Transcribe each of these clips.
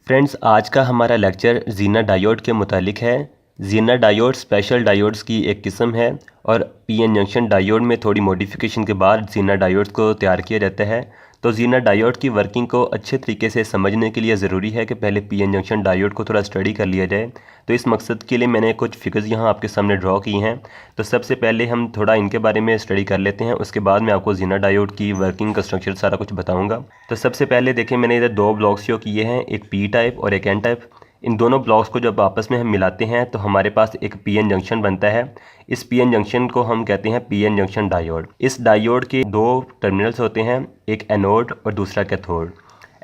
Friends, आज का हमारा लेक्चर ज़ीना डायोड के मुतालिक है। ज़ीना डायोड स्पेशल डायोड्स की एक किस्म है और पीएन जंक्शन डायोड में थोड़ी मॉडिफिकेशन के बाद ज़ीना डायोड को तैयार किया जाता है। तो ज़ीना डायोड की वर्किंग को अच्छे तरीके से समझने के लिए ज़रूरी है कि पहले पीएन जंक्शन डायोड को थोड़ा स्टडी कर लिया जाए। तो इस मकसद के लिए मैंने कुछ फिगर्स यहाँ आपके सामने ड्रॉ की हैं। तो सबसे पहले हम थोड़ा इनके बारे में स्टडी कर लेते हैं, उसके बाद मैं आपको ज़ीना डायोड की वर्किंग का स्ट्रक्चर सारा कुछ बताऊँगा। तो सबसे पहले देखें, मैंने इधर दो ब्लॉक्स शो किए हैं, एक पी टाइप और एक एन टाइप। इन दोनों ब्लॉक्स को जब आपस में हम मिलाते हैं तो हमारे पास एक पीएन जंक्शन बनता है। इस पीएन जंक्शन को हम कहते हैं पीएन जंक्शन डायोड। इस डायोड के दो टर्मिनल्स होते हैं, एक एनोड और दूसरा कैथोड।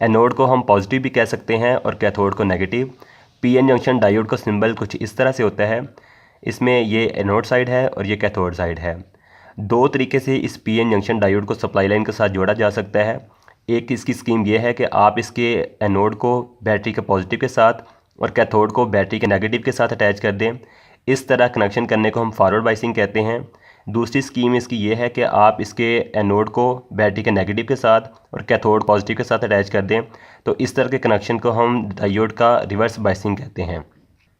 एनोड को हम पॉजिटिव भी कह सकते हैं और कैथोड को नेगेटिव। पीएन जंक्शन डायोड का सिंबल कुछ इस तरह से होता है। इसमें ये एनोड साइड है और ये कैथोड साइड है। दो तरीके से इस पीएन जंक्शन डायोड को सप्लाई लाइन के साथ जोड़ा जा सकता है। एक इसकी स्कीम ये है कि आप इसके एनोड को बैटरी के पॉजिटिव के साथ और कैथोड को बैटरी के नेगेटिव के साथ अटैच कर दें। इस तरह कनेक्शन करने को हम फॉरवर्ड बाइसिंग कहते हैं। दूसरी स्कीम इसकी ये है कि आप इसके एनोड को बैटरी के नेगेटिव के साथ और कैथोड पॉजिटिव के साथ अटैच कर दें। तो इस तरह के कनेक्शन को हम डायोड का रिवर्स बाइसिंग कहते हैं।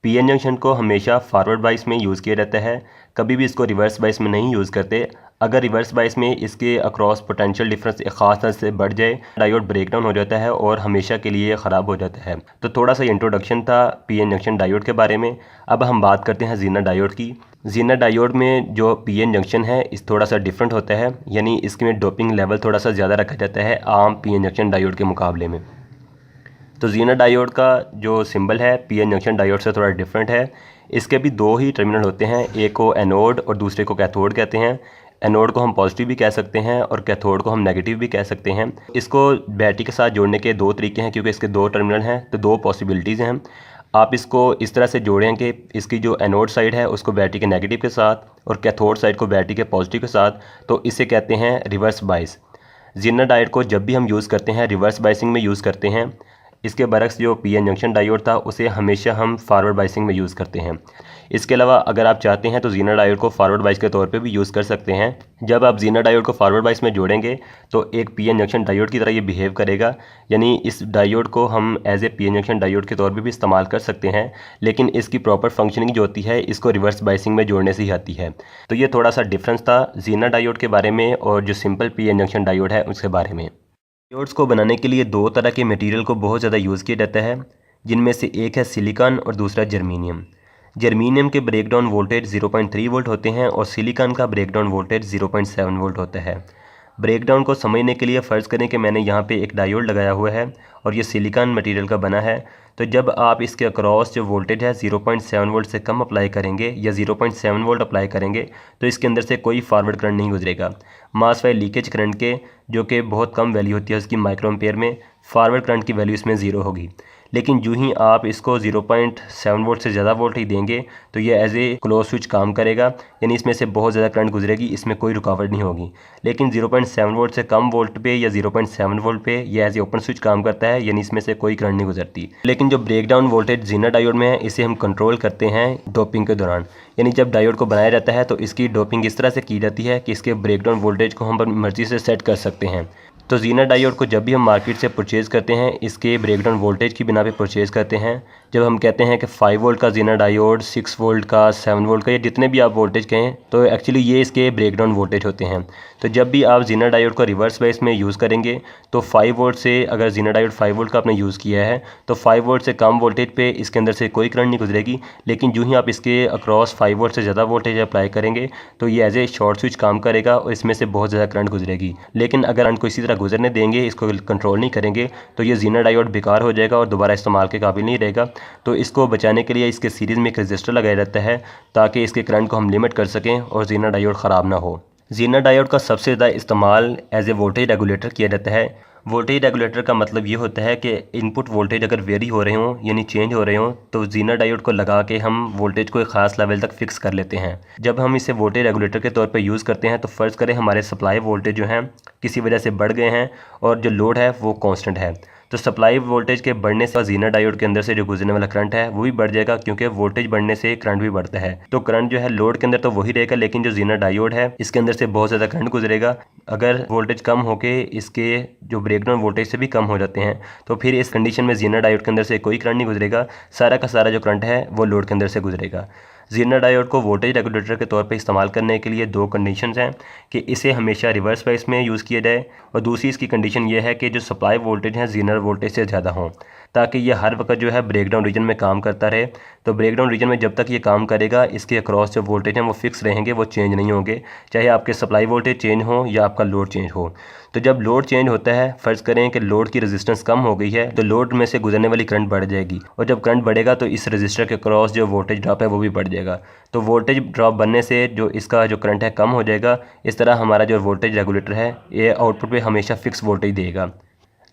पीएन जंक्शन को हमेशा फॉरवर्ड बाइस में यूज़ किया जाता है, कभी भी इसको रिवर्स बाइस में नहीं यूज़ करते। अगर रिवर्स बाइस में इसके अक्रॉस पोटेंशियल डिफरेंस एक ख़ास तरह से बढ़ जाए, डायोड ब्रेकडाउन हो जाता है और हमेशा के लिए ख़राब हो जाता है। तो थोड़ा सा इंट्रोडक्शन था पीएन जंक्शन डायोड के बारे में। अब हम बात करते हैं ज़ीना डायोड की। ज़ीना डायोड में जो पीएन जंक्शन है इस थोड़ा सा डिफरेंट होता है, यानी इसमें डोपिंग लेवल थोड़ा सा ज़्यादा रखा जाता है आम पीएन जंक्शन डायोड के मुकाबले में। तो ज़ीना डायोड का जो सिंबल है पीएन जंक्शन डायोड से थोड़ा डिफरेंट है। इसके भी दो ही टर्मिनल होते हैं, एक को एनोड और दूसरे को कैथोड कहते हैं। एनोड को हम पॉजिटिव भी कह सकते हैं और कैथोड को हम नेगेटिव भी कह सकते हैं। इसको बैटरी के साथ जोड़ने के दो तरीके हैं, क्योंकि इसके दो टर्मिनल हैं तो दो पॉसिबिलिटीज़ हैं। आप इसको इस तरह से जोड़ें कि इसकी जो एनोड साइड है उसको बैटरी के नेगेटिव के साथ और कैथोड साइड को बैटरी के पॉजिटिव के साथ, तो इसे कहते हैं रिवर्स बाइस। ज़ीना डायोड को जब भी हम यूज़ करते हैं रिवर्स बाइसिंग में यूज़ करते हैं। इसके बरक्स जो पीएन जंक्शन डायोड था उसे हमेशा हम फॉरवर्ड बाइसिंग में यूज़ करते हैं। इसके अलावा अगर आप चाहते हैं तो ज़ीना डायोड को फॉरवर्ड बाइस के तौर पे भी यूज़ कर सकते हैं। जब आप ज़ीना डायोड को फॉरवर्ड बाइस में जोड़ेंगे तो एक पीएन जंक्शन डायोड की तरह ये बिहेव करेगा, यानी इस डायोड को हम as a PN junction diode के तौर पे भी इस्तेमाल कर सकते हैं, लेकिन इसकी प्रॉपर फंक्शनिंग जो होती है इसको रिवर्स बाइसिंग में जोड़ने से ही आती है। तो ये थोड़ा सा डिफरेंस था ज़ीना डायोड के बारे में और जो सिंपल पीएन जंक्शन डायोड है उसके बारे में। डायोड्स को बनाने के लिए दो तरह के मटेरियल को बहुत ज़्यादा यूज़ किया जाता है, जिनमें से एक है सिलिकॉन और दूसरा जर्मीनियम। जर्मीनियम के ब्रेकडाउन वोल्टेज 0.3 वोल्ट होते हैं और सिलिकॉन का ब्रेकडाउन वोल्टेज 0.7 वोल्ट होता है। ब्रेकडाउन को समझने के लिए फ़र्ज़ करें कि मैंने यहाँ पे एक डायोड लगाया हुआ है और ये सिलिकॉन मटेरियल का बना है। तो जब आप इसके अक्रॉस जो वोल्टेज है 0.7 वोल्ट से कम अप्लाई करेंगे या 0.7 वोल्ट अप्लाई करेंगे तो इसके अंदर से कोई फॉरवर्ड करंट नहीं गुजरेगा। मास वाइज लीकेज करंट के जो कि बहुत कम वैल्यू होती है उसकी माइक्रो एम्पेयर में, फॉरवर्ड करंट की वैल्यू इसमें ज़ीरो होगी। लेकिन जो ही आप इसको 0.7 वोल्ट से ज़्यादा वोल्ट ही देंगे तो ये एज ए क्लोज स्विच काम करेगा, यानी इसमें से बहुत ज़्यादा करंट गुजरेगी, इसमें कोई रुकावट नहीं होगी। लेकिन 0.7 वोल्ट से कम वोल्ट पे या 0.7 वोल्ट पे ये एज ए ओपन स्विच काम करता है, यानी इसमें से कोई करंट नहीं गुजरती। लेकिन जो ब्रेकडाउन वोल्टेज ज़ीना डायोड में है इसे हम कंट्रोल करते हैं डोपिंग के दौरान, यानी जब डायोड को बनाया जाता है तो इसकी डोपिंग इस तरह से की जाती है कि इसके ब्रेकडाउन वोल्टेज को हम अपनी मर्ज़ी से सेट कर सकते हैं। तो ज़ीना डायोड को जब भी हम मार्केट से परचेज़ करते हैं इसके ब्रेकडाउन वोल्टेज की बिना पे परचेज़ करते हैं। जब हम कहते हैं कि 5 वोल्ट का ज़ीना डायोड, 6 वोल्ट का, 7 वोल्ट का, या जितने भी आप वोल्टेज कहें, तो एक्चुअली ये इसके ब्रेकडाउन वोल्टेज होते हैं। तो जब भी आप ज़ीना डायोड को रिवर्स बाइस में यूज़ करेंगे तो 5 वोल्ट से, अगर ज़ीना डायोड 5 वोल्ट का आपने यूज़ किया है तो 5 वोल्ट से कम वोल्टेज पे इसके अंदर से कोई करंट नहीं गुजरेगी। लेकिन जो ही आप इसके अक्रॉस 5 वोल्ट से ज़्यादा वोल्टेज अप्लाई करेंगे तो ये एज ए शॉर्ट स्विच काम करेगा और इसमें से बहुत ज़्यादा करंट गुजरेगी। लेकिन अगर करंट को इसी तरह गुजरने देंगे, इसको कंट्रोल नहीं करेंगे, तो ये ज़ीना डायोड बेकार हो जाएगा और दोबारा इस्तेमाल के काबिल नहीं रहेगा। तो इसको बचाने के लिए इसके सीरीज़ में एक रजिस्टर लगाया जाता है ताकि इसके करंट को हम लिमिट कर सकें और ज़ीना डायोड ख़राब ना हो। ज़ीना डायोड का सबसे ज़्यादा इस्तेमाल एज ए वोल्टेज रेगुलेटर किया जाता है। वोल्टेज रेगुलेटर का मतलब ये होता है कि इनपुट वोल्टेज अगर वेरी हो रहे हों, यानी चेंज हो रहे हों, तो ज़ीना डायोड को लगा के हम वोल्टेज को एक ख़ास लेवल तक फिक्स कर लेते हैं। जब हम इसे वोल्टेज रेगुलेटर के तौर पे यूज़ करते हैं तो फ़र्ज़ करें हमारे सप्लाई वोल्टेज जो हैं किसी वजह से बढ़ गए हैं और जो लोड है वो कांस्टेंट है, तो सप्लाई वोल्टेज के बढ़ने से ज़ीनर डायोड के अंदर से जो गुजरने वाला करंट है वो भी बढ़ जाएगा, क्योंकि वोल्टेज बढ़ने से करंट भी बढ़ता है। तो करंट जो है लोड के अंदर तो वही रहेगा, लेकिन जो ज़ीनर डायोड है इसके अंदर से बहुत ज़्यादा करंट गुजरेगा। अगर वोल्टेज कम होके इसके जो ब्रेकडाउन वोल्टेज से भी कम हो जाते हैं तो फिर इस कंडीशन में ज़ीनर डायोड के अंदर से कोई करंट नहीं गुजरेगा, सारा का सारा जो करंट है वो लोड के अंदर से गुजरेगा। ज़ीनर डायोड को वोल्टेज रेगुलेटर के तौर पे इस्तेमाल करने के लिए दो कंडीशंस हैं कि इसे हमेशा रिवर्स बायस में यूज़ किया जाए, और दूसरी इसकी कंडीशन ये है कि जो सप्लाई वोल्टेज है ज़ीनर वोल्टेज से ज़्यादा हो, ताकि ये हर वक्त जो है ब्रेकडाउन रीजन में काम करता रहे। तो ब्रेकडाउन रीजन में जब तक ये काम करेगा इसके अक्रॉस जो वोल्टेज हैं वो फिक्स रहेंगे, वो चेंज नहीं होंगे, चाहे आपके सप्लाई वोल्टेज चेंज हो या आपका लोड चेंज हो। तो जब लोड चेंज होता है, फ़र्ज़ करें कि लोड की रेजिस्टेंस कम हो गई है, तो लोड में से गुजरने वाली करंट बढ़ जाएगी, और जब करंट बढ़ेगा तो इस रजिस्टर के क्रॉस जो वोल्टेज ड्रॉप है वो भी बढ़ जाएगा। तो वोल्टेज ड्रॉप बनने से जो इसका जो करंट है कम हो जाएगा। इस तरह हमारा जो वोल्टेज रेगुलेटर है ये आउटपुट पे हमेशा फिक्स वोल्टेज देगा।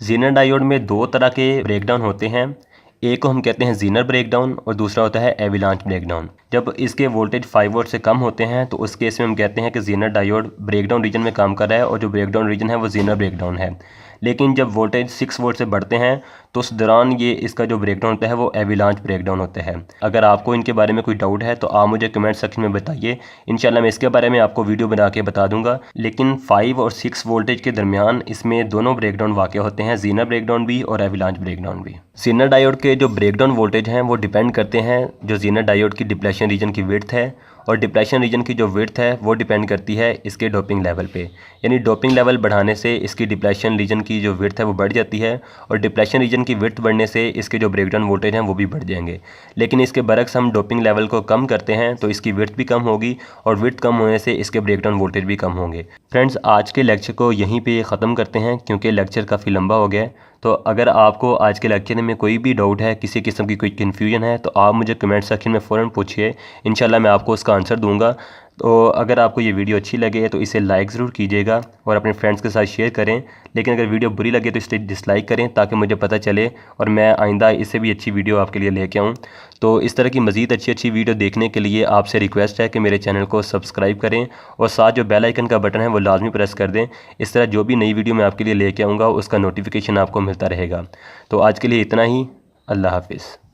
ज़ीनर डायोड में दो तरह के ब्रेकडाउन होते हैं, एक को हम कहते हैं ज़ीनर ब्रेकडाउन और दूसरा होता है एविलांच ब्रेकडाउन। जब इसके वोल्टेज 5 वोल्ट से कम होते हैं तो उस केस में हम कहते हैं कि ज़ीनर डायोड ब्रेकडाउन रीजन में काम कर रहा है और जो ब्रेकडाउन रीजन है वो ज़ीनर ब्रेकडाउन है। लेकिन जब वोल्टेज 6 वोल्ट से बढ़ते हैं तो उस दौरान ये इसका जो ब्रेकडाउन होता है वो एविलांच ब्रेकडाउन होता है। अगर आपको इनके बारे में कोई डाउट है तो आप मुझे कमेंट सेक्शन में बताइए, इंशाल्लाह मैं इसके बारे में आपको वीडियो बना के बता दूंगा। लेकिन 5 और 6 वोल्टेज के दरमियान इसमें दोनों ब्रेकडाउन वाक़या होते हैं, ज़ीनर ब्रेकडाउन भी और एविलांच ब्रेकडाउन भी। ज़ीनर डायोड के जो ब्रेकडाउन वोल्टेज हैं वो डिपेंड करते हैं जो ज़ीनर डायोड की डिप्लेशन रीजन की विड्थ है, और डिप्लेशन रीजन की जो विड्थ है वो डिपेंड करती है इसके डोपिंग लेवल पे। यानी डोपिंग लेवल बढ़ाने से इसकी डिप्लेशन रीजन की जो विड्थ है वो बढ़ जाती है, और डिप्लेशन रीजन की विड्थ बढ़ने से इसके जो ब्रेकडाउन वोल्टेज हैं वो भी बढ़ जाएंगे। लेकिन इसके बरक्स हम डोपिंग लेवल को कम करते हैं तो इसकी विड्थ भी कम होगी, और विड्थ कम होने से इसके ब्रेकडाउन वोल्टेज भी कम होंगे। फ्रेंड्स, आज के लेक्चर को यहीं पे ख़त्म करते हैं क्योंकि लेक्चर काफ़ी लंबा हो गया है। तो अगर आपको आज के लेक्चर में कोई भी डाउट है, किसी किस्म की कोई कन्फ्यूजन है, तो आप मुझे कमेंट सेक्शन में फ़ौरन पूछिए, इंशाल्लाह मैं आपको उसका आंसर दूंगा। तो अगर आपको ये वीडियो अच्छी लगे तो इसे लाइक ज़रूर कीजिएगा और अपने फ्रेंड्स के साथ शेयर करें। लेकिन अगर वीडियो बुरी लगे तो इसे डिसलाइक करें ताकि मुझे पता चले और मैं आइंदा इससे भी अच्छी वीडियो आपके लिए लेके आऊँ। तो इस तरह की मज़ीद अच्छी वीडियो देखने के लिए आपसे रिक्वेस्ट है कि मेरे चैनल को सब्सक्राइब करें और साथ जो बेल आइकन का बटन है वो लाजमी प्रेस कर दें। इस तरह जो भी नई वीडियो मैं आपके लिए लेके आऊँगा उसका नोटिफिकेशन आपको मिलता रहेगा। तो आज के लिए इतना ही। अल्लाह हाफिज़।